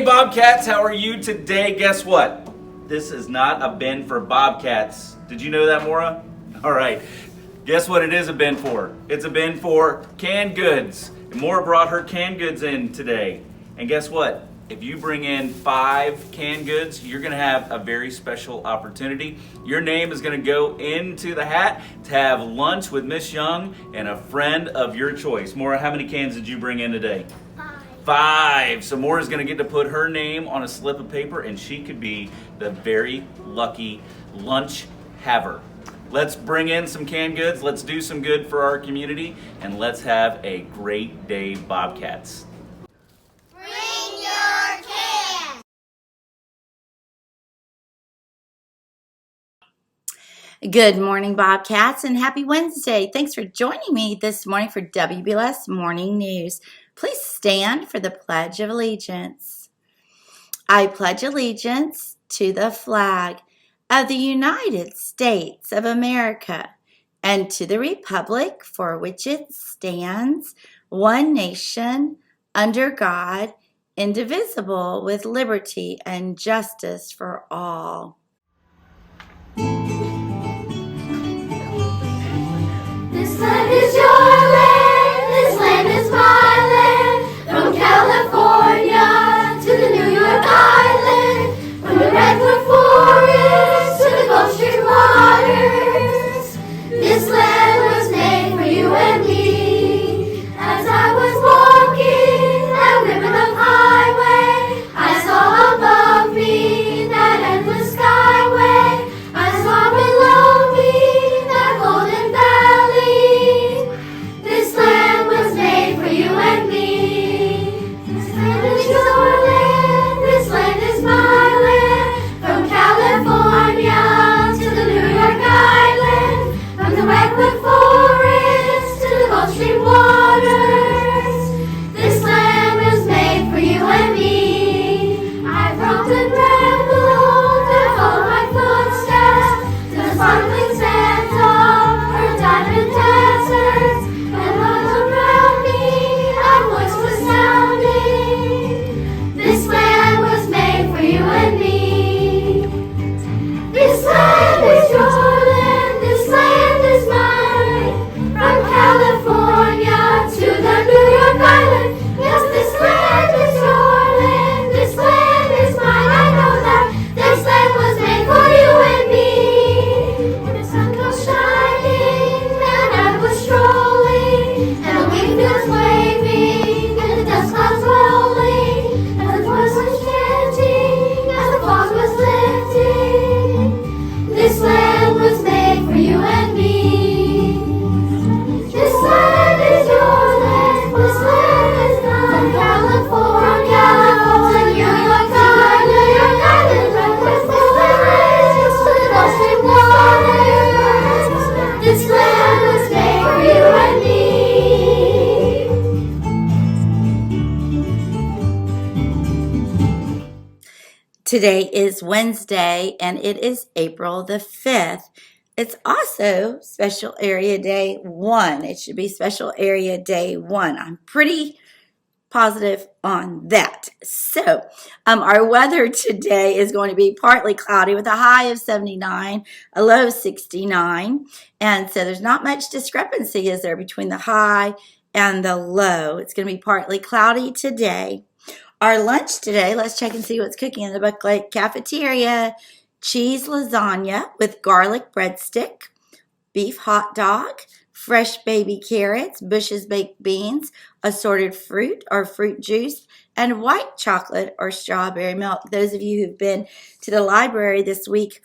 Bobcats, how are you today? Guess what? This is not a bin for Bobcats. Did you know that, Maura? All right. Guess what it is a bin for? It's a bin for canned goods. And Maura brought her canned goods in today. And guess what? If you bring in 5 canned goods, you're going to have a very special opportunity. Your name is going to go into the hat to have lunch with Miss Young and a friend of your choice. Maura, how many cans did you bring in today? 5. So Maura's going to get to put her name on a slip of paper, and she could be the very lucky lunch haver. Let's bring in some canned goods. Let's do some good for our community, and let's have a great day, Bobcats. Bring your can. Good morning, Bobcats, and happy Wednesday. Thanks for joining me this morning for WBLS Morning News. Please stand for the Pledge of Allegiance. I pledge allegiance to the flag of the United States of America and to the republic for which it stands, one nation, under God, indivisible, with liberty and justice for all. This land is your land, this land is my land. From California to the New York Island, from the redwood forest to the Gulf Stream waters. This land was made for you and me. As I was walking that ribbon of highway, I saw above me that endless skyway. I saw below me that golden valley. This land was made for you and me. This land is your land, this land is my land. From California to the New York Island, from the redwood forest to the Gulf Stream waters. This land was made for you and me. I've roamed and rambled and followed my footsteps to the sparkling sands of her diamond deserts. And all around me a voice was sounding. This land was made for you and me. This land is your land, this land is mine. From California to the New York Island. Yes, this land is your land, this land is mine. I know that this land was made for you and me. When the sun was shining and I was strolling, and the wheat fields waving and the dust clouds rolling, and the voice was chanting as the fog was lifting. This land was made for you and me. This land is your land, this land is mine. From California to New York Island, redwood forest to the Gulf Stream waters. This land was made for you and me. Today is Wednesday, and it is April the 5th. It's also Special Area Day 1. It should be Special Area Day 1. I'm pretty positive on that. So, our weather today is going to be partly cloudy with a high of 79, a low of 69. And so there's not much discrepancy, is there, between the high and the low. It's going to be partly cloudy today. Our lunch today, let's check and see what's cooking in the Buck Lake cafeteria. Cheese lasagna with garlic breadstick, beef hot dog, fresh baby carrots, Bush's baked beans, assorted fruit or fruit juice, and white chocolate or strawberry milk. Those of you who've been to the library this week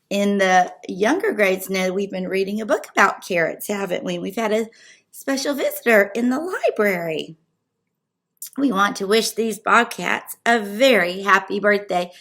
in the younger grades know we've been reading a book about carrots, haven't we? We've had a special visitor in the library. We want to wish these Bobcats a very happy birthday.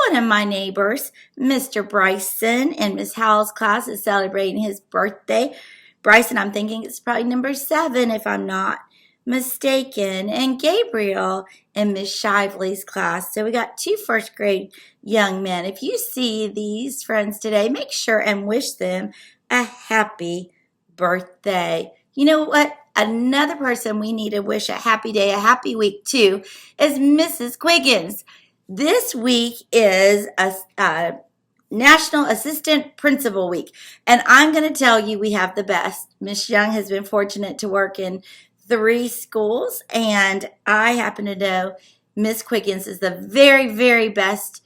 One of my neighbors, Mr. Bryson, in Miss Howell's class is celebrating his birthday. Bryson, I'm thinking it's probably number 7 if I'm not mistaken. And Gabriel in Miss Shively's class. So we got 2 first grade young men. If you see these friends today, make sure and wish them a happy birthday. You know what? another person we need to wish a happy day, a happy week to is Mrs. Quiggins. This week is a National Assistant Principal Week. And I'm going to tell you, we have the best. Miss Young has been fortunate to work in 3 schools, and I happen to know Miss Quiggins is the very, very best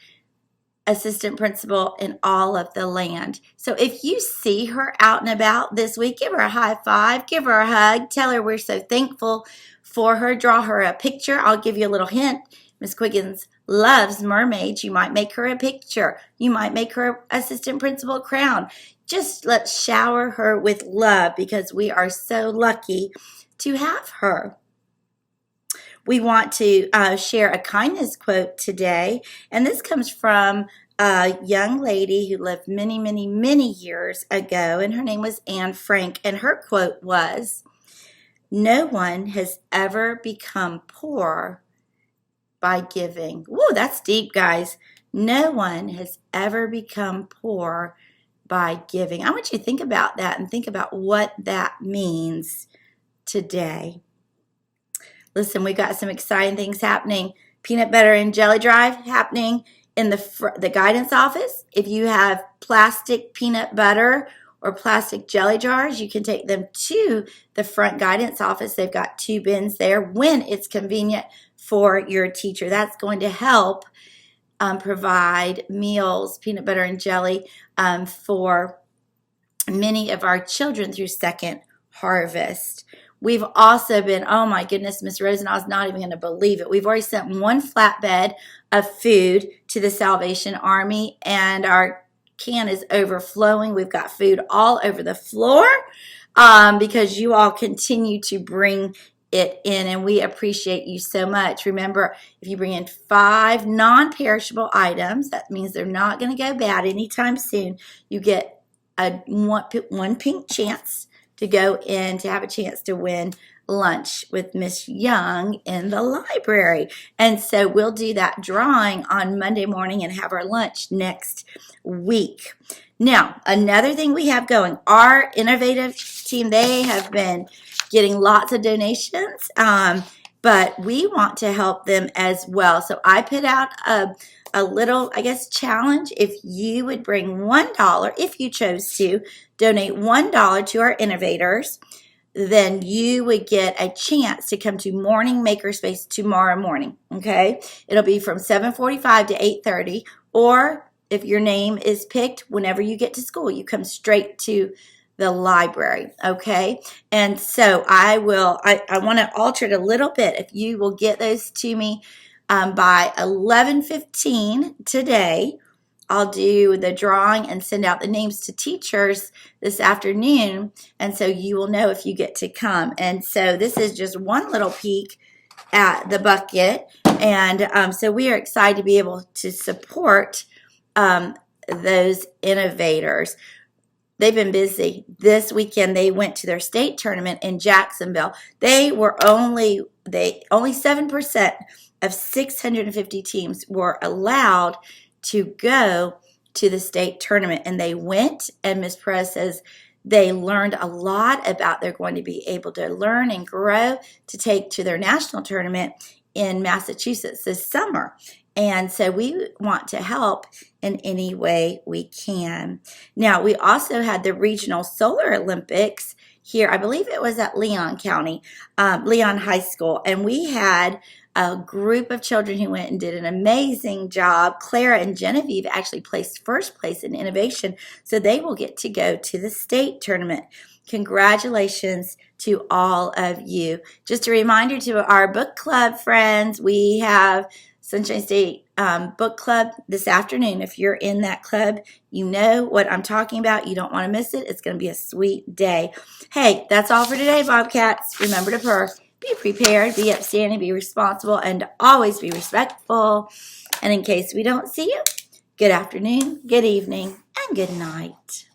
assistant principal in all of the land. So if you see her out and about this week, give her a high five, give her a hug, tell her we're so thankful for her, draw her a picture. I'll give you a little hint. Miss Quiggins loves mermaids. You might make her a picture. You might make her assistant principal crown. Just let's shower her with love because we are so lucky to have her. We want to share a kindness quote today, and this comes from a young lady who lived many, many, many years ago, and her name was Anne Frank, and her quote was, "No one has ever become poor by giving." Whoa, that's deep, guys. No one has ever become poor by giving. I want you to think about that and think about what that means today. Listen, we got some exciting things happening. Peanut butter and jelly drive happening in the guidance office. If you have plastic peanut butter or plastic jelly jars, you can take them to the front guidance office. They've got 2 bins there when it's convenient for your teacher. That's going to help provide meals, peanut butter and jelly, for many of our children through Second Harvest. We've also been, oh my goodness, Miss Rosenau's not even going to believe it. We've already sent 1 flatbed of food to the Salvation Army, and our can is overflowing. We've got food all over the floor because you all continue to bring it in, and we appreciate you so much. Remember, if you bring in 5 non-perishable items, that means they're not going to go bad anytime soon. You get one pink chance to go in to have a chance to win lunch with Miss Young in the library. And so we'll do that drawing on Monday morning and have our lunch next week. Now, another thing we have going, our innovative team, they have been getting lots of donations, but we want to help them as well. So I put out a little, I guess, challenge. If you would bring $1, if you chose to donate $1 to our innovators, then you would get a chance to come to Morning Makerspace tomorrow morning, okay? It'll be from 7:45 to 8:30, or if your name is picked, whenever you get to school, you come straight to the library, okay? And so I want to alter it a little bit. If you will get those to me by 11:15 today, I'll do the drawing and send out the names to teachers this afternoon, and so you will know if you get to come. And so this is just one little peek at the bucket, and so we are excited to be able to support those innovators. They've been busy. This weekend they went to their state tournament in Jacksonville. They were only 7% of 650 teams were allowed to go to the state tournament, and they went, and Ms. Perez says they learned a lot about they're going to be able to learn and grow to take to their national tournament in Massachusetts this summer. And so we want to help in any way we can. Now, we also had the Regional Solar Olympics here. I believe it was at Leon County, Leon High School, and we had a group of children who went and did an amazing job. Clara and Genevieve actually placed first place in innovation, so they will get to go to the state tournament. Congratulations to all of you. Just a reminder to our book club friends, we have Sunshine State Book Club this afternoon. If you're in that club, you know what I'm talking about. You don't want to miss it. It's going to be a sweet day. Hey, that's all for today, Bobcats. Remember to purr. Be prepared, be upstanding, be responsible, and always be respectful. And in case we don't see you, good afternoon, good evening, and good night.